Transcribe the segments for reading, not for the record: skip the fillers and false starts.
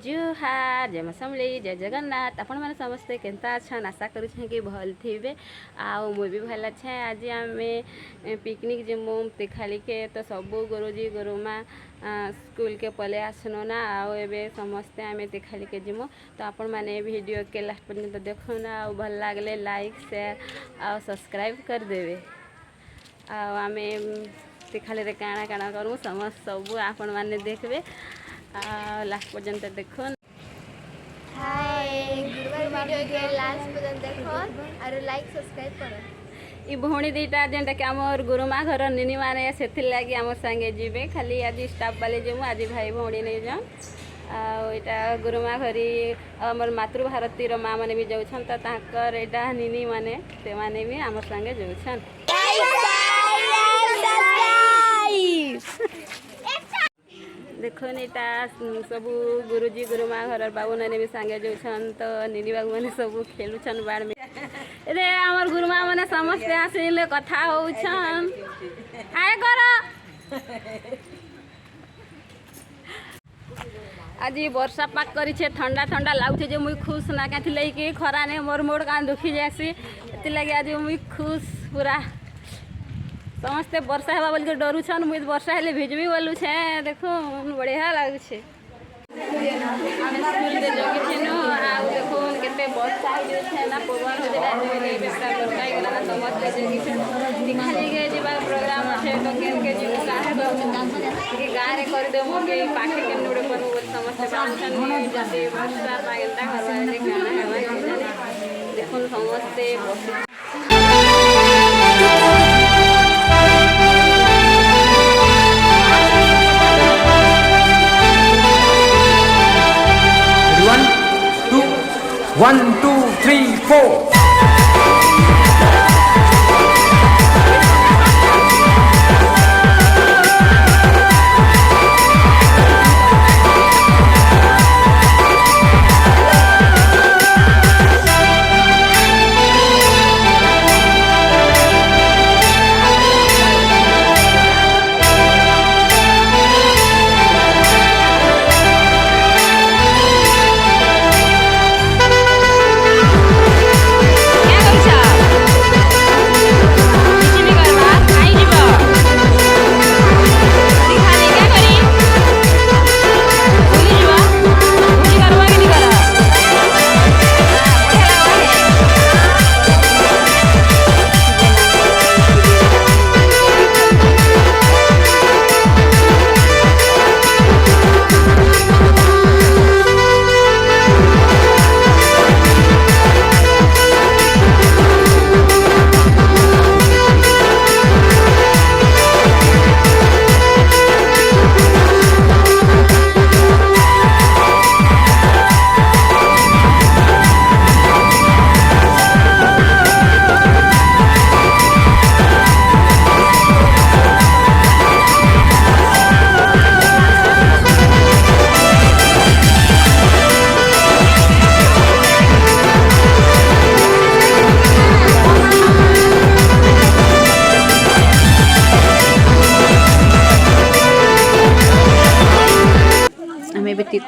जुहार जय समली जय जगन्नाथ आपण मैंने समस्ते केनता अच्छा आशा करुछे कि भल थे आउ मुझे भी भल अच्छे आज आम पिकनिक जिमु तीखाली के तो सबू गुरुजी गुरुमा स्कूल के पले आसनो ना आउ ए समस्ते आम तीखाली के जिमु तो आपण मैंने वीडियो के लास्ट पर्यंत देखो ना आउ भल लगले लाइक शेयर आउ सब्सक्राइब कर देवे आम तीखाली काଣା काଣା करूँ समस्त सबू आपण मैंने देखबे लास्ट पर्यंत देखो हाय गुरुवार वीडियो के लास्ट पर्यंत देखो और लाइक सब्सक्राइब करो। ई भौणी दीटा जेनटा कि आमर गुरुमा घर निनी माने सेथिर लागी आमर संगे जीवे खाली आज स्टाफ वाले जेमु आज भाई भौणी नहीं जाऊँ आटा गुरुमा घरी आमर मातृभारती माँ मैंने भी जाऊन तो ताकर एटा निनी माने से माने भी आमर संगे जाऊन देखो नीटा सबू गुरुजी गुरुमा घर बाबू नानी भी सांगे जाऊन तो निनी बाबू मैंने सब खेलुछन बाड़ में रे आमर गुरुमा मैंने समस्ते आसिले कथा होउछन आए करो आज वर्षा पाक करी ठंडा ठंडा लगुचे जो मुई खुश ना क्या कि खरा ने मोर मोड़ कान दुखी जासी एति लगे आज मुई खुश पूरा समस्ते वर्षा हेबा बोल के डरुछन मुई वर्षा हेले भिजबी बोलू छे देखो बढ़िया लगुछे स्कूल दे जोगी छेनो आ देखो केते वर्षा हे छे ना पवन हो जेला जे बेटा वर्षा हे गला समस्ते जोगी छे दिखाली के जीवा प्रोग्राम छे तो केन के जीव काहे के गाय रे कर देमो के पाखे के नोडे करमो बोल समस्ते बांधन जते वर्षा पागलता करवा रे गाना करवा देखो समस्ते One, two, three, four.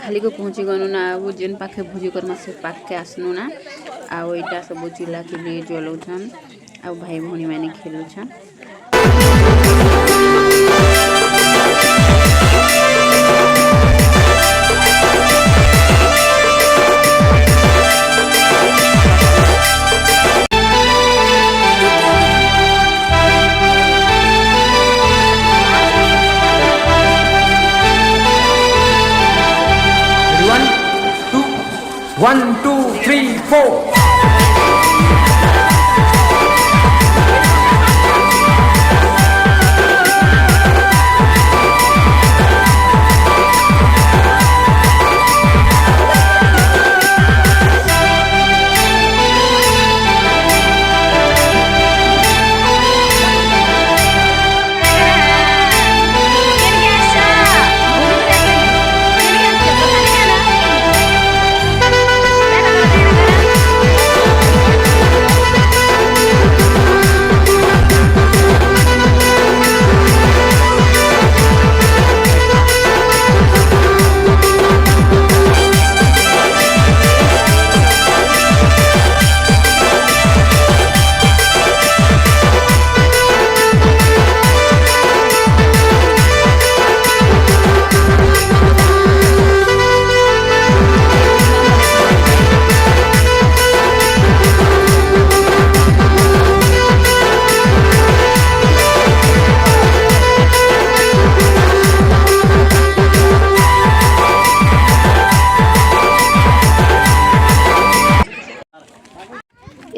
खाली को पहुँची गनु ना वो जेन पाखे भोजी करमा से पाखे आसनु ना आउ एटा सब चिल्ला चिल्ली जलाउछन आ भाई भौणी माने खेलुछन One, two, three, four.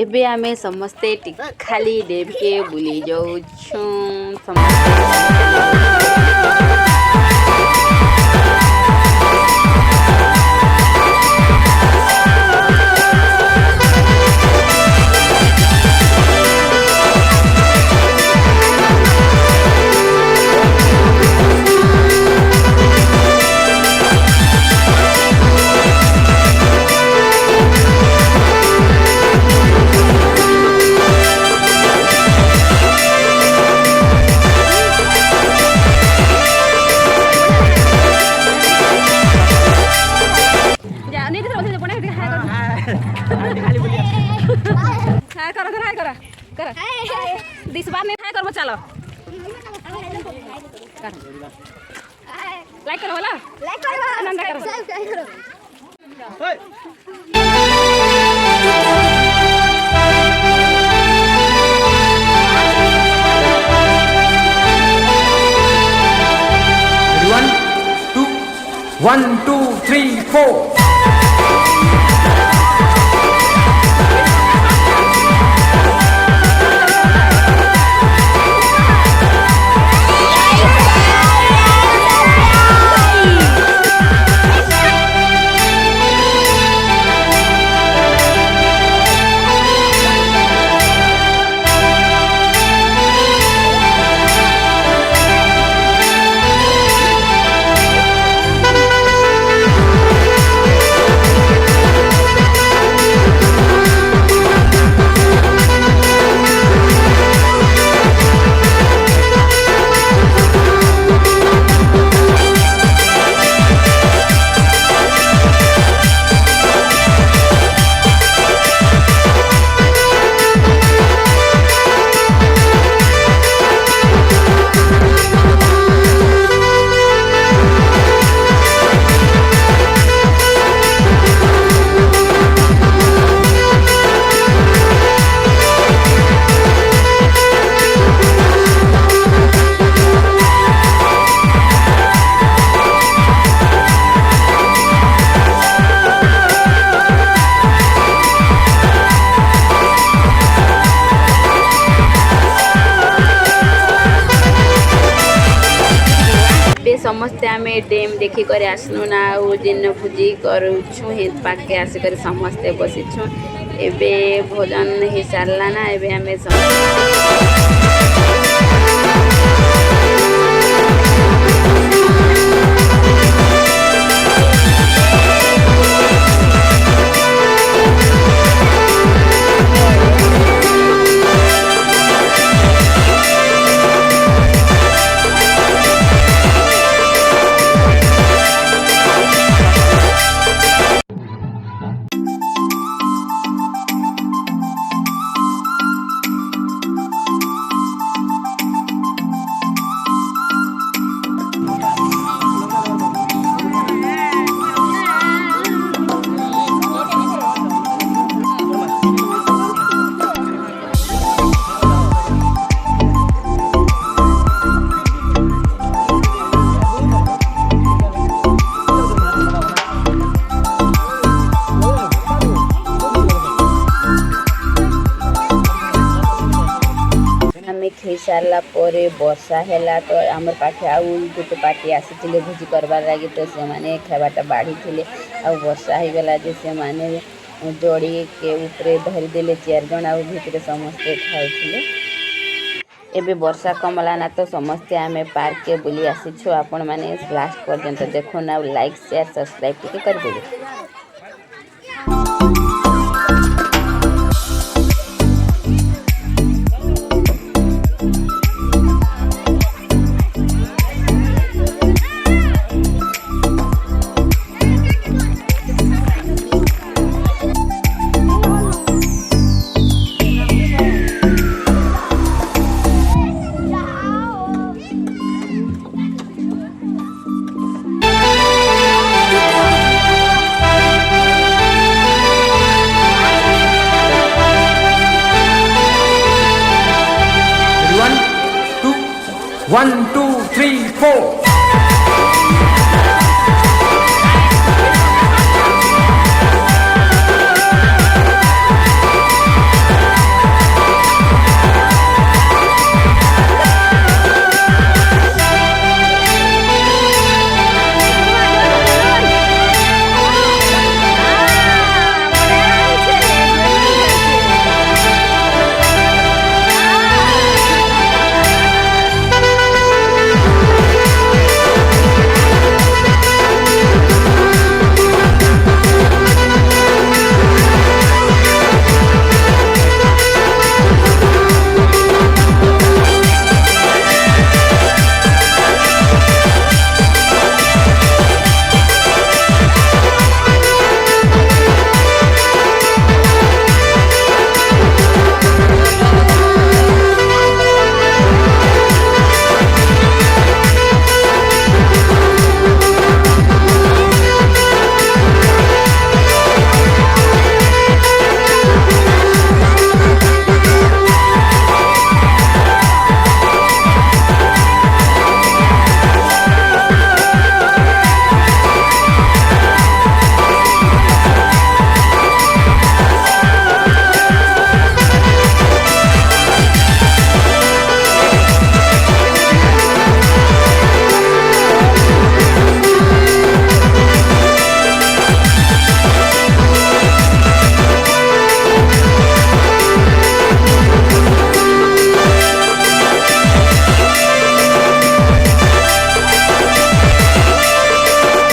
एबे आमे समस्ते खाली डेम के बुली जाऊ समस्ते हाय करो हाय करो करो दिस बार नहीं हाय करो चलो लाइक करो वाला लाइक करो आनंद करो सब्सक्राइब करो One, two, 1, 2, 3, 4. समस्ते आम डेम देखिक आसनु ना दिन भोजी करुछु हे पाके आसिक समस्ते बसीछु एबे भोजन हो सारा ना एबे आम खाई सारा पर वर्षा है तो आमर पाखे आउ गोटे पार्टी आसी भोजी करवार लगे तो से मैंने खावाटा बाढ़ी थे आ वर्षा हो गला जे से माने जोड़ी के ऊपर धरीदे 4 जन आ भितर समस्ते खाऊले एबे वर्षा कमला ना तो समस्ते आम पार्क के बुली आसीछु आपण माने लास्ट पर्यंत देखो ना लाइक शेयर सब्सक्राइब टिके कर देबे। One, two, 3, 4.